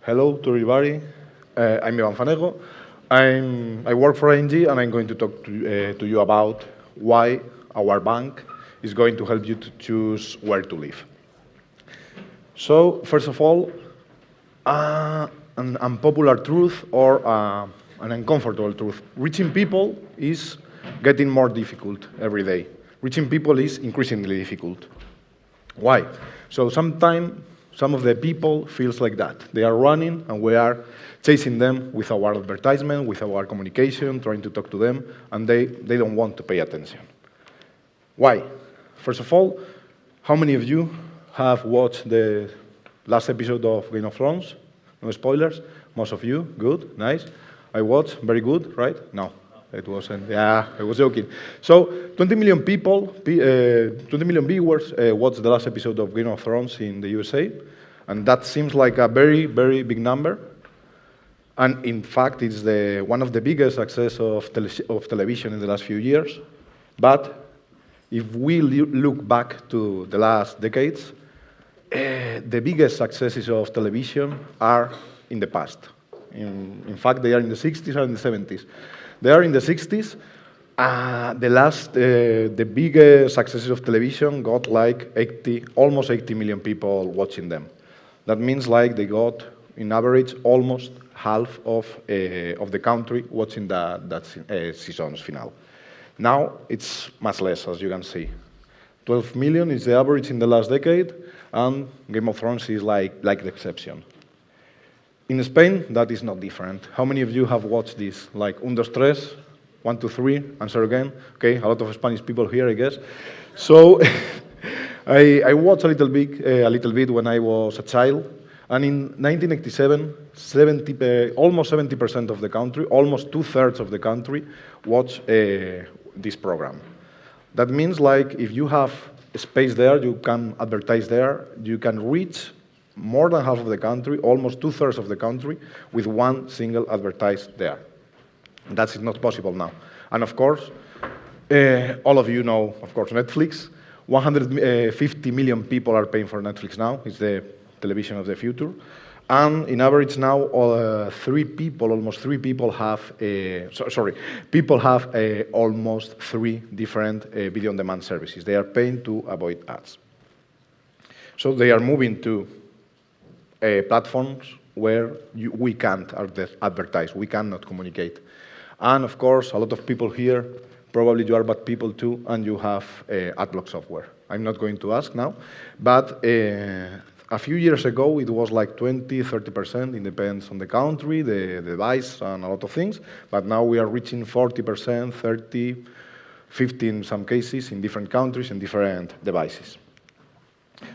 Hello to everybody. I'm Fanego. I work for ING, and I'm going to talk to you about why our bank is going to help you to choose where to live. So, first of all, an unpopular truth or an uncomfortable truth. Reaching people is getting more difficult every day. Reaching people is increasingly difficult. Why? So sometimes some of the people feels like that. They are running and we are chasing them with our advertisement, with our communication, trying to talk to them, and they don't want to pay attention. Why? First of all, how many of you have watched the last episode of Game of Thrones? No spoilers? Most of you? Good, nice. I watched, very good, right? No, it wasn't. Yeah, I was joking. So 20 million people, 20 million viewers watched the last episode of Game of Thrones in the USA, and that seems like a very, very big number. And in fact, it's one of the biggest success of television in the last few years. But if we look back to the last decades, the biggest successes of television are in the past. In fact, they are in the 60s and the 70s. They are in the 60s. The biggest successes of television got like almost 80 million people watching them. That means like they got, in average, almost half of the country watching that season's finale. Now it's much less, as you can see. 12 million is the average in the last decade, and Game of Thrones is like the exception. In Spain, that is not different. How many of you have watched this? Like Under Stress, 1, 2, 3, answer again. Okay, a lot of Spanish people here, I guess. So I watched a little bit when I was a child, and in 1987, almost 70% of the country, almost 2/3 of the country, watched this program. That means like if you have space there, you can advertise there, you can reach more than half of the country, almost 2/3 of the country, with one single advertise there. That's not possible now. And of course, all of you know, of course, Netflix. 150 million people are paying for Netflix now. It's the television of the future. And in average now, almost three people have almost 3 different video on demand services. They are paying to avoid ads. So they are moving to platforms where we can't advertise, we cannot communicate. And of course, a lot of people here, probably you are bad people too, and you have adblock software. I'm not going to ask now, but a few years ago, it was like 20, 30%, it depends on the country, the device, and a lot of things, but now we are reaching 40%, 30, 50 in some cases, in different countries, and different devices.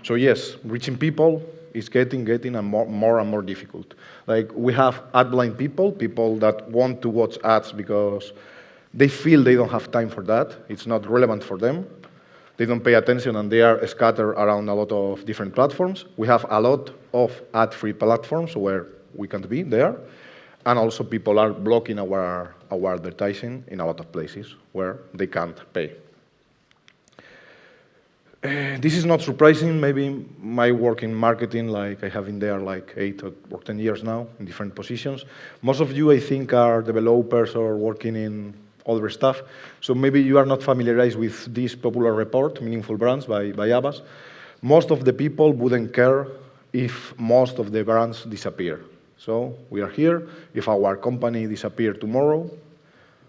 So yes, reaching people is getting more and more difficult. Like we have ad-blind people that want to watch ads because they feel they don't have time for that. It's not relevant for them. They don't pay attention and they are scattered around a lot of different platforms. We have a lot of ad-free platforms where we can't be there. And also people are blocking our advertising in a lot of places where they can't pay. This is not surprising. Maybe my work in marketing, like I have in there like 8 or 10 years now in different positions. Most of you, I think, are developers or working in other stuff. So maybe you are not familiarized with this popular report, Meaningful Brands by Abbas. Most of the people wouldn't care if most of the brands disappear. So we are here. If our company disappeared tomorrow,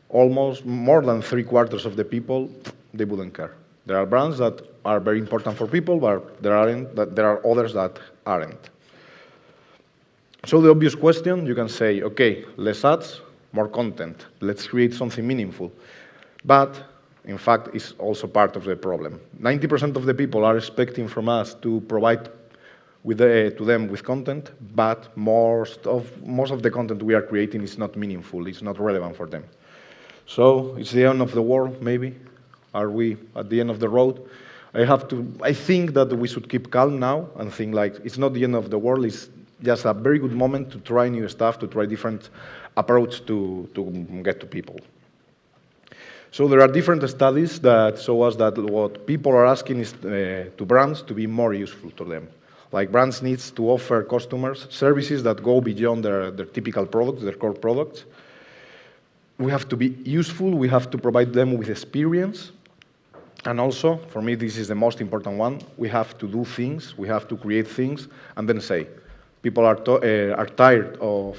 almost more than 3/4 of the people, they wouldn't care. There are brands that are very important for people, but there are others that aren't. So the obvious question, you can say, okay, less ads, more content. Let's create something meaningful. But, in fact, it's also part of the problem. 90% of the people are expecting from us to provide to them with content, but most of the content we are creating is not meaningful, it's not relevant for them. So it's the end of the world, maybe. Are we at the end of the road? I think that we should keep calm now and think like it's not the end of the world, it's just a very good moment to try new stuff, to try different approach to get to people. So there are different studies that show us that what people are asking is to brands to be more useful to them. Like brands needs to offer customers services that go beyond their typical products, their core products. We have to be useful, we have to provide them with experience. And also, for me, this is the most important one, we have to do things, we have to create things, and then say, people are tired of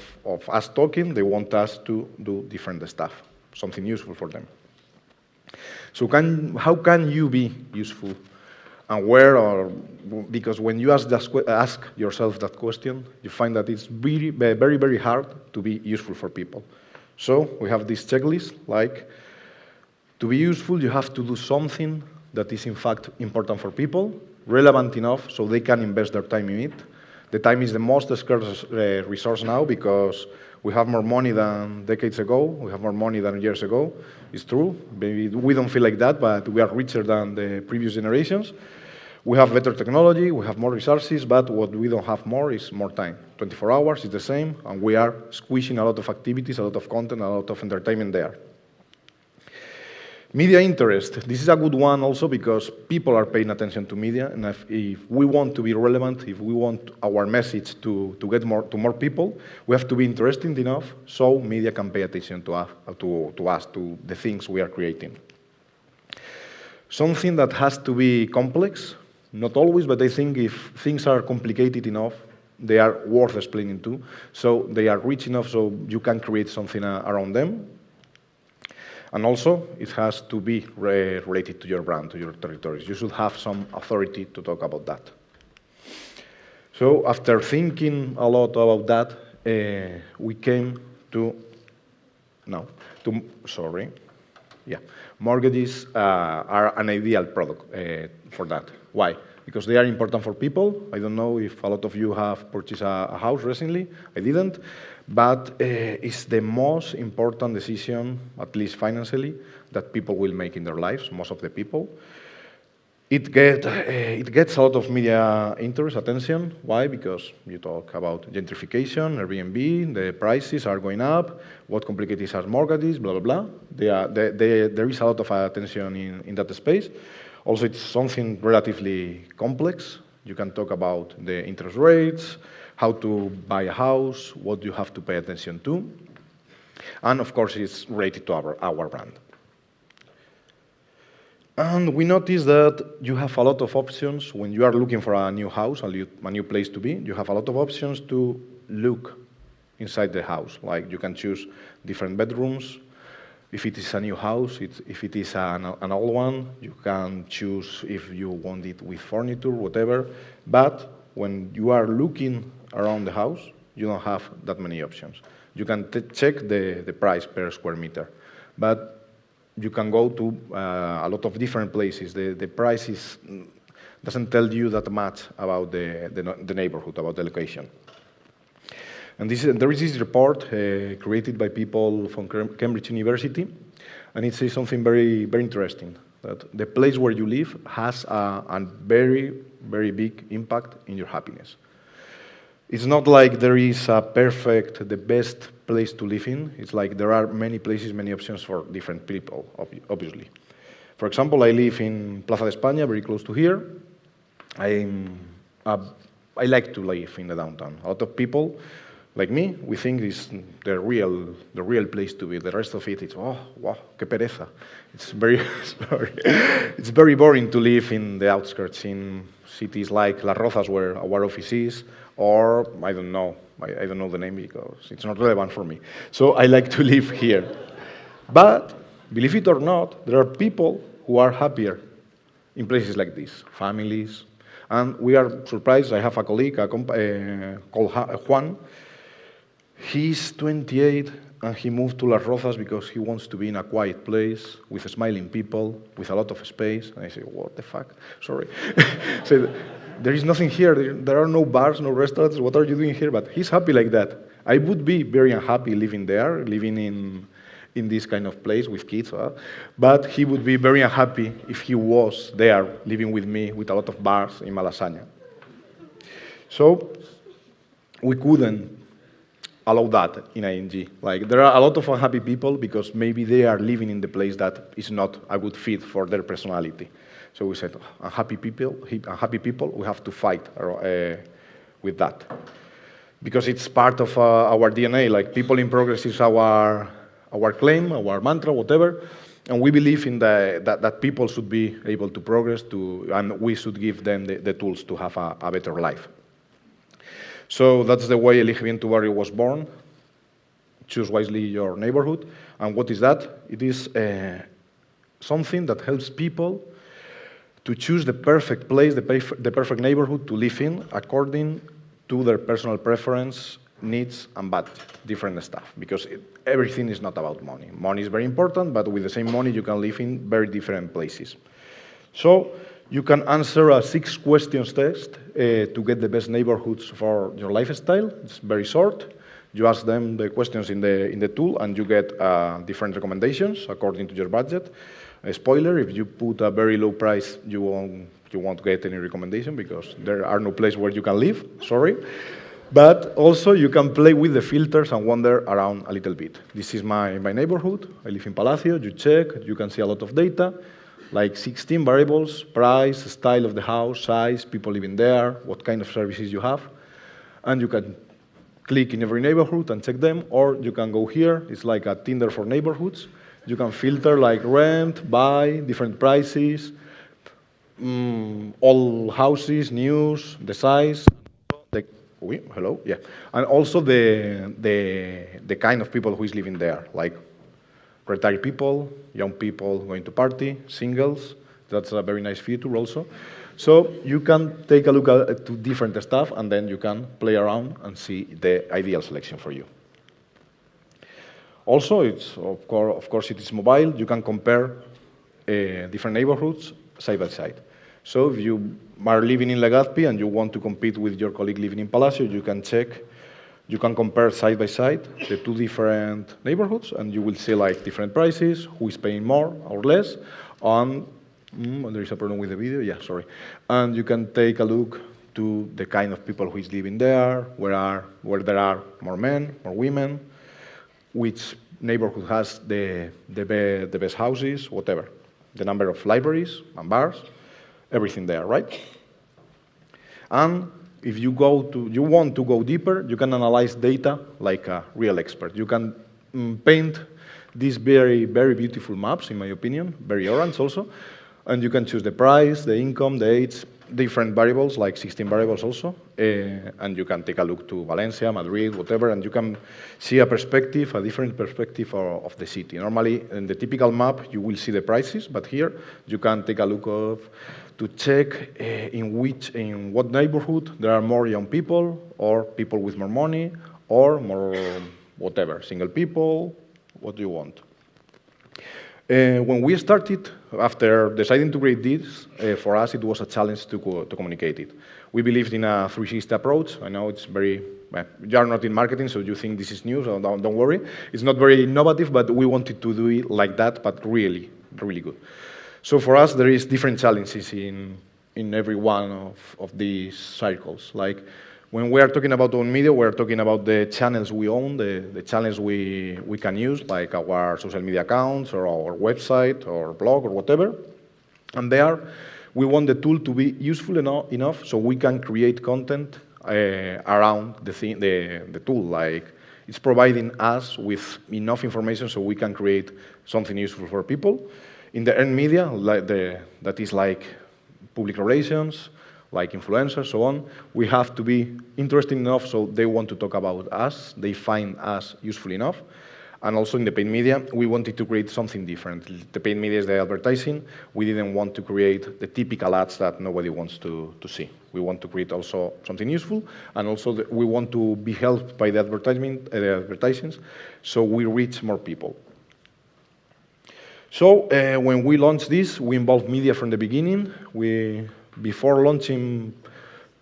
us talking, they want us to do different stuff, something useful for them. So how can you be useful? And where, or because when you ask yourself that question, you find that it's very, very, very hard to be useful for people. So we have this checklist, like, to be useful, you have to do something that is in fact important for people, relevant enough so they can invest their time in it. The time is the most scarce resource now because we have more money than decades ago, we have more money than years ago. It's true, maybe we don't feel like that, but we are richer than the previous generations. We have better technology, we have more resources, but what we don't have more is more time. 24 hours is the same, and we are squishing a lot of activities, a lot of content, a lot of entertainment there. Media interest. This is a good one also because people are paying attention to media, and if we want to be relevant, if we want our message to get to more people, we have to be interesting enough so media can pay attention to us, to the things we are creating. Something that has to be complex, not always, but I think if things are complicated enough, they are worth explaining to, so they are rich enough so you can create something around them. And also, it has to be related to your brand, to your territories. You should have some authority to talk about that. So after thinking a lot about that, we came to, mortgages are an ideal product for that. Why? Because they are important for people. I don't know if a lot of you have purchased a house recently. I didn't. But it's the most important decision, at least financially, that people will make in their lives, most of the people. It gets a lot of media interest, attention. Why? Because you talk about gentrification, Airbnb, the prices are going up, what complicated are mortgages, blah, blah, blah. There is a lot of attention in that space. Also, it's something relatively complex. You can talk about the interest rates, how to buy a house, what you have to pay attention to. And of course, it's related to our brand. And we notice that you have a lot of options when you are looking for a new house, a new place to be. You have a lot of options to look inside the house. Like you can choose different bedrooms. If it is a new house, if it is an old one, you can choose if you want it with furniture, whatever. But when you are looking around the house, you don't have that many options. You can check the price per square meter, but you can go to a lot of different places. The price doesn't tell you that much about the neighborhood, about the location. And there is this report created by people from Cambridge University, and it says something very, very interesting, that the place where you live has a very, very big impact in your happiness. It's not like there is the best place to live in. It's like there are many places, many options for different people, obviously. For example, I live in Plaza de España, very close to here. I like to live in the downtown. A lot of people, like me, we think it's the real place to be. The rest of it is, oh, wow, qué pereza. It's very, it's very boring to live in the outskirts, in cities like Las Rozas, where our office is, or I don't know the name because it's not relevant for me. So I like to live here. But believe it or not, there are people who are happier in places like this, families. And we are surprised. I have a colleague called Juan. He's 28 and he moved to Las Rozas because he wants to be in a quiet place with smiling people, with a lot of space. And I say, what the fuck? Sorry. So, there is nothing here. There are no bars, no restaurants. What are you doing here? But he's happy like that. I would be very unhappy living there, living in this kind of place with kids. But he would be very unhappy if he was there, living with me, with a lot of bars in Malasaña. So we couldn't allow that in ING. Like, there are a lot of unhappy people because maybe they are living in the place that is not a good fit for their personality. So we said, unhappy people, we have to fight with that. Because it's part of our DNA, like people in progress is our claim, our mantra, whatever, and we believe in that people should be able to progress, and we should give them the tools to have a better life. So that's the way Elige Bien Tu Barrio was born. Choose wisely your neighborhood. And what is that? It is something that helps people to choose the perfect place, the perfect neighborhood to live in according to their personal preference, needs, and budget, different stuff. Because everything is not about money. Money is very important, but with the same money you can live in very different places. So you can answer a 6 questions test to get the best neighborhoods for your lifestyle. It's very short. You ask them the questions in the tool, and you get different recommendations according to your budget. A spoiler: if you put a very low price, you won't get any recommendation because there are no places where you can live. Sorry. But also you can play with the filters and wander around a little bit. This is my neighborhood. I live in Palacio. You check. You can see a lot of data, like 16 variables: price, style of the house, size, people living there, what kind of services you have. And you can click in every neighborhood and check them, or you can go here. It's like a Tinder for neighborhoods. You can filter like rent, buy, different prices, all houses, news, the size, and also the kind of people who is living there, like retired people, young people going to party, singles. That's a very nice feature also. So you can take a look at to different stuff, and then you can play around and see the ideal selection for you. Also, it's of course it is mobile. You can compare different neighborhoods side by side. So if you are living in Legazpi and you want to compete with your colleague living in Palacio, you can check, you can compare side by side the 2 different neighborhoods, and you will see like different prices, who is paying more or less, and there is a problem with the video, yeah, sorry. And you can take a look to the kind of people who is living there, where there are more men, more women, which neighborhood has the best houses, whatever, the number of libraries and bars, everything there, right? And if you want to go deeper, you can analyze data like a real expert. You can paint these very, very beautiful maps, in my opinion, very orange also, and you can choose the price, the income, the age, different variables, like 16 variables also, and you can take a look to Valencia, Madrid, whatever, and you can see a different perspective of the city. Normally, in the typical map, you will see the prices, but here you can take a look to check in what neighborhood there are more young people, or people with more money, or more whatever, single people, what do you want. When we started, after deciding to create this, for us it was a challenge to communicate it. We believed in a 360 approach. I know it's very, you are not in marketing, so you think this is new, so don't worry. It's not very innovative, but we wanted to do it like that, but really, really good. So for us, there is different challenges in every one of these cycles. Like, when we are talking about own media, we are talking about the channels we own, the channels we can use, like our social media accounts or our website or blog or whatever. And there, we want the tool to be useful enough so we can create content around the tool. Like, it's providing us with enough information so we can create something useful for people. In the earned media, that is like public relations, like influencers, so on, we have to be interesting enough so they want to talk about us, they find us useful enough. And also in the paid media, we wanted to create something different. The paid media is the advertising. We didn't want to create the typical ads that nobody wants to see. We want to create also something useful, and also we want to be helped by the advertisements, so we reach more people. So when we launched this, we involved media from the beginning. Before launching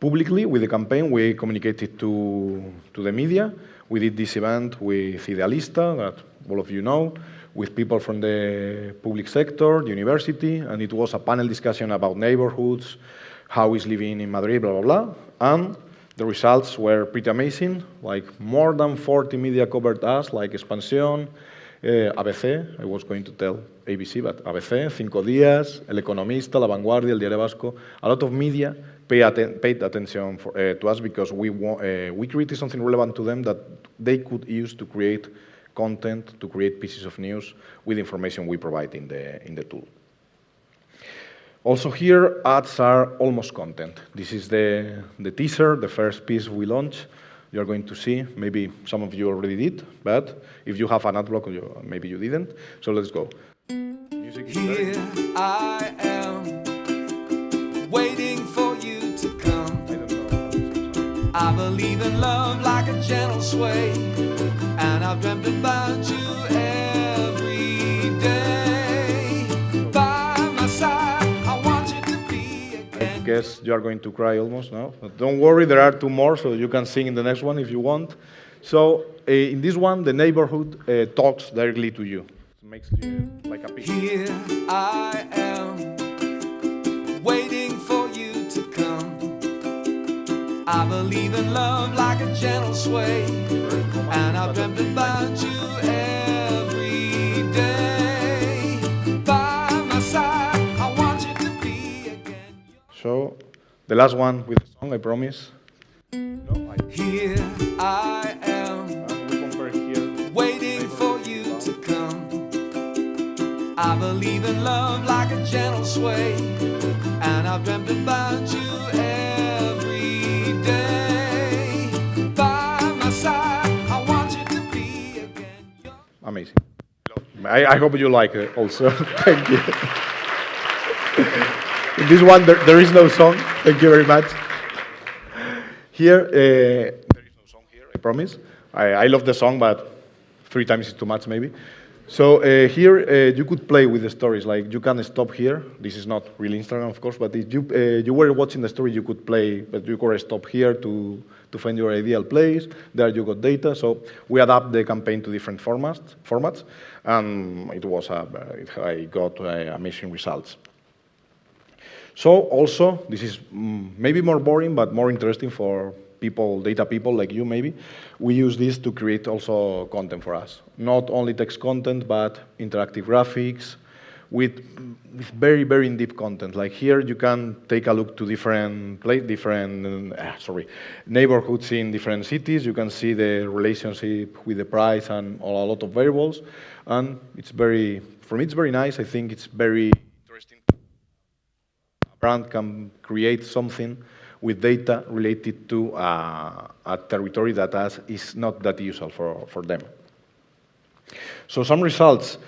publicly with the campaign, we communicated to the media. We did this event with Idealista, that all of you know, with people from the public sector, the university, and it was a panel discussion about neighborhoods, how is living in Madrid, blah, blah, blah. And The results were pretty amazing, like more than 40 media covered us, like Expansión, ABC, I was going to tell ABC, but ABC, Cinco Días, El Economista, La Vanguardia, El Diario Vasco, a lot of media paid attention to us because we created something relevant to them that they could use to create content, to create pieces of news with information we provide in the tool. Also here, ads are almost content. This is the teaser, the first piece we launched. You're going to see, maybe some of you already did, but if you have an ad block, maybe you didn't. So let's go. Here I am, waiting for you to come. I believe in love like a gentle sway, and I've dreamt about you every day. By my side, I want you to be again. I guess you are going to cry almost now. But don't worry, there are two more, so you can sing in the next one if you want. So in this one, the neighborhood talks directly to you. It makes you like a picture. Here I am, waiting for you to come. I believe in love like a gentle sway, and I've dreamt about you every day. By my side, I want you to be again. So the last one with the song, I promise. Here I am, And we compare here. waiting for you to come. I believe in love like a gentle sway, and I've dreamt about you every day. By my side, I want you to be again. Amazing. I hope you like it also. Thank you. In this one, there is no song. Thank you very much. Here, there is no song here, I promise. I love the song, but 3 times is too much, maybe. So here, you could play with the stories. Like, you can stop here. This is not really Instagram, of course, but if you were watching the story, you could play, but you could stop here to find your ideal place. There you got data. So we adapt the campaign to different formats, and it was I got amazing results. So also, this is maybe more boring, but more interesting for people, data people like you maybe. We use this to create also content for us. Not only text content, but interactive graphics with very, very in-depth content. Like here, you can take a look to different neighborhoods in different cities. You can see the relationship with the price and a lot of variables. And for me, it's very nice. I think it's very interesting. A brand can create something with data related to a territory that is not that usual for them. So some results,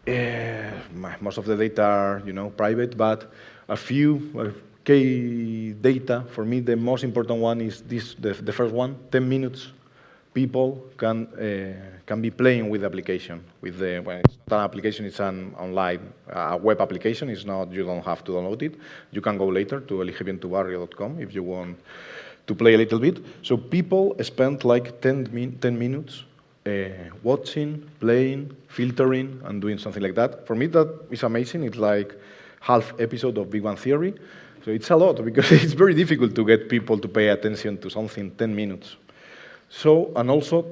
most of the data are private, but a few key data. For me, the most important one is the first one, 10 minutes. People can be playing with the application. When it's not an application, it's an online web application. It's not, you don't have to download it. You can go later to eligebientubarrio.com if you want to play a little bit. So people spend like 10 minutes watching, playing, filtering, and doing something like that. For me, that is amazing. It's like half episode of Big Bang Theory. So it's a lot because it's very difficult to get people to pay attention to something 10 minutes. So, and also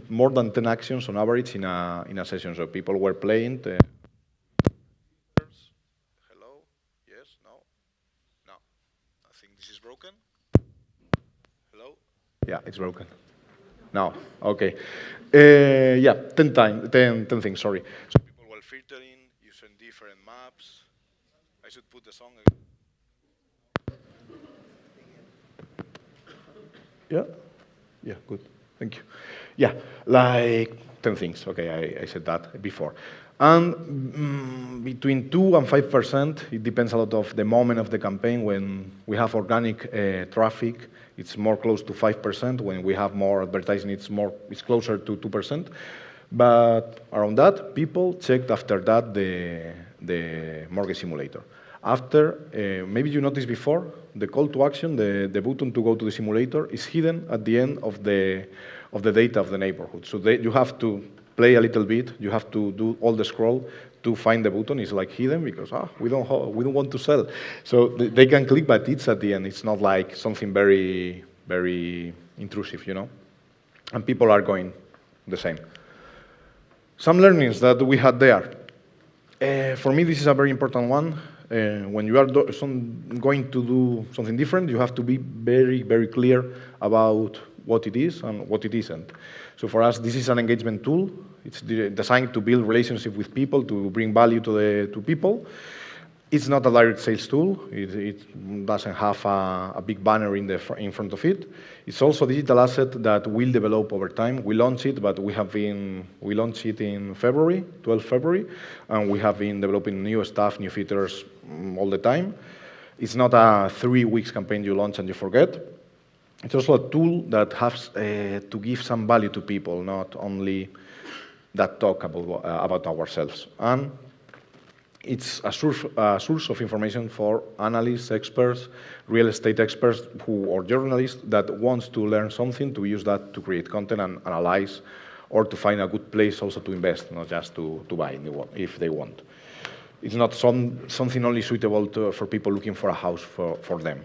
more than 10 actions on average in a session. So people were playing. Hello? Yes? No? No. I think this is broken. Hello? Yeah, it's broken. No. Okay. Yeah, 10 things, sorry. So people were filtering, using different maps. I should put the song again. Yeah? Yeah, good. Thank you. Yeah, like 10 things. Okay, I said that before. And between 2 and 5%, it depends a lot of the moment of the campaign. When we have organic traffic, it's more close to 5%. When we have more advertising, it's closer to 2%. But around that, people checked after that the mortgage simulator. After, maybe you noticed before, the call to action, the button to go to the simulator is hidden at the end of the data of the neighborhood. So you have to play a little bit. You have to do all the scroll to find the button. It's like hidden because we don't want to sell. So they can click, but it's at the end. It's not like something very very intrusive, you know? And people are going the same. Some learnings that we had there. For me, this is a very important one. When you are going to do something different, you have to be very, very clear about what it is and what it isn't. So for us, this is an engagement tool. It's designed to build relationship with people, to bring value to people. It's not a direct sales tool. It doesn't have a big banner in front of it. It's also a digital asset that will develop over time. We launched it, but we launched it in February, 12 February, and we have been developing new stuff, new features all the time. It's not a 3 weeks campaign you launch and you forget. It's also a tool that has to give some value to people, not only that talk about ourselves. And it's a source of information for analysts, experts, real estate experts or journalists that wants to learn something, to use that to create content and analyze, or to find a good place also to invest, not just to buy if they want. It's not something only suitable for people looking for a house for them.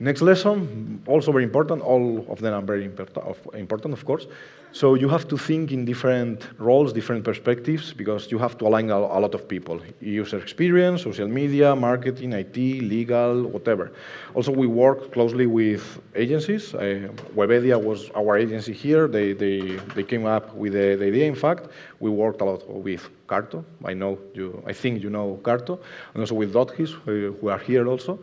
Next lesson, also very important. All of them are very important, of course. So you have to think in different roles, different perspectives, because you have to align a lot of people. User experience, social media, marketing, IT, legal, whatever. Also, we work closely with agencies. Webedia was our agency here. They came up with the idea. In fact, we worked a lot with Carto. I think you know Carto, and also with Dotkeys, who are here also.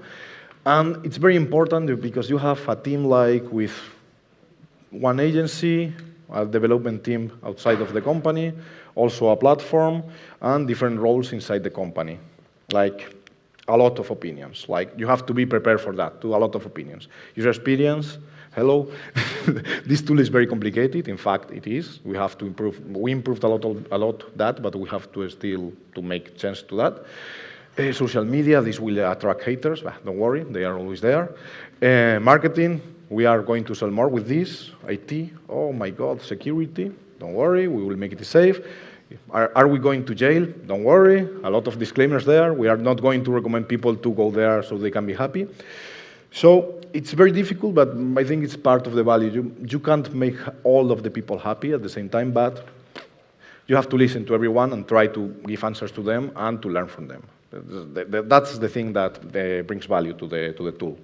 And it's very important because you have a team like with one agency, a development team outside of the company, also a platform, and different roles inside the company. Like a lot of opinions. Like you have to be prepared for that, a lot of opinions. User experience, hello. This tool is very complicated. In fact, it is. We have to improve. We improved a lot that, but we have to still to make sense to that. Social media, this will attract haters, but don't worry, they are always there. Marketing, we are going to sell more with this. IT, oh my God, security, don't worry, we will make it safe. Are we going to jail? Don't worry, a lot of disclaimers there. We are not going to recommend people to go there so they can be happy. So it's very difficult, but I think it's part of the value. You can't make all of the people happy at the same time, but you have to listen to everyone and try to give answers to them and to learn from them. That's the thing that brings value to the tool.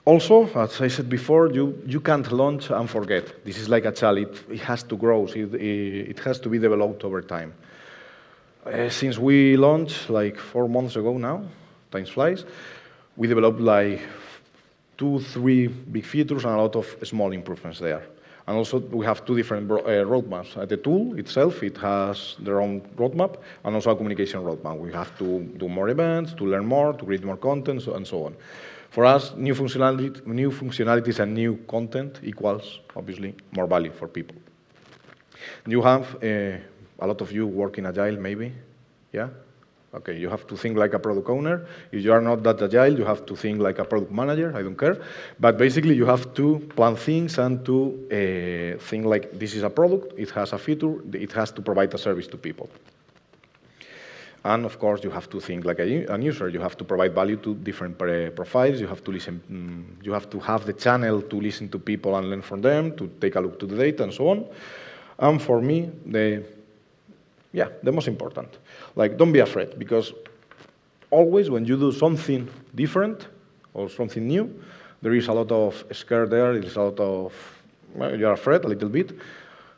Also, as I said before, you can't launch and forget. This is like a child. It has to grow. It has to be developed over time. Since we launched like 4 months ago now, time flies, we developed like 2-3 big features and a lot of small improvements there. And also, we have 2 different roadmaps. The tool itself, it has their own roadmap, and also a communication roadmap. We have to do more events, to learn more, to create more content, and so on. For us, new functionalities and new content equals, obviously, more value for people. You have, a lot of you work in Agile, maybe, yeah? Okay, you have to think like a product owner. If you are not that agile, you have to think like a product manager, I don't care. But basically, you have to plan things and to think like this is a product, it has a feature, it has to provide a service to people. And of course, you have to think like a user. You have to provide value to different profiles. You have to listen, you have to have the channel to listen to people and learn from them, to take a look to the data and so on. And for me, the most important. Like, don't be afraid, because always when you do something different or something new, there is a lot of scare there, there is a lot of, you're afraid a little bit.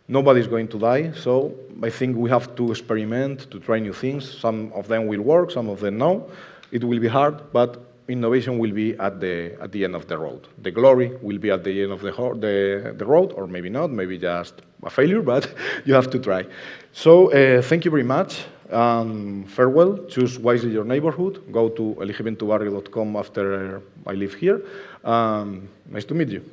Nobody's going to die, so I think we have to experiment, to try new things. Some of them will work, some of them no. It will be hard, but innovation will be at the end of the road. The glory will be at the end of the road, or maybe not, maybe just a failure, but you have to try. So thank you very much. Farewell. Choose wisely your neighborhood. Go to eligebentubarrio.com after I leave here. Nice to meet you.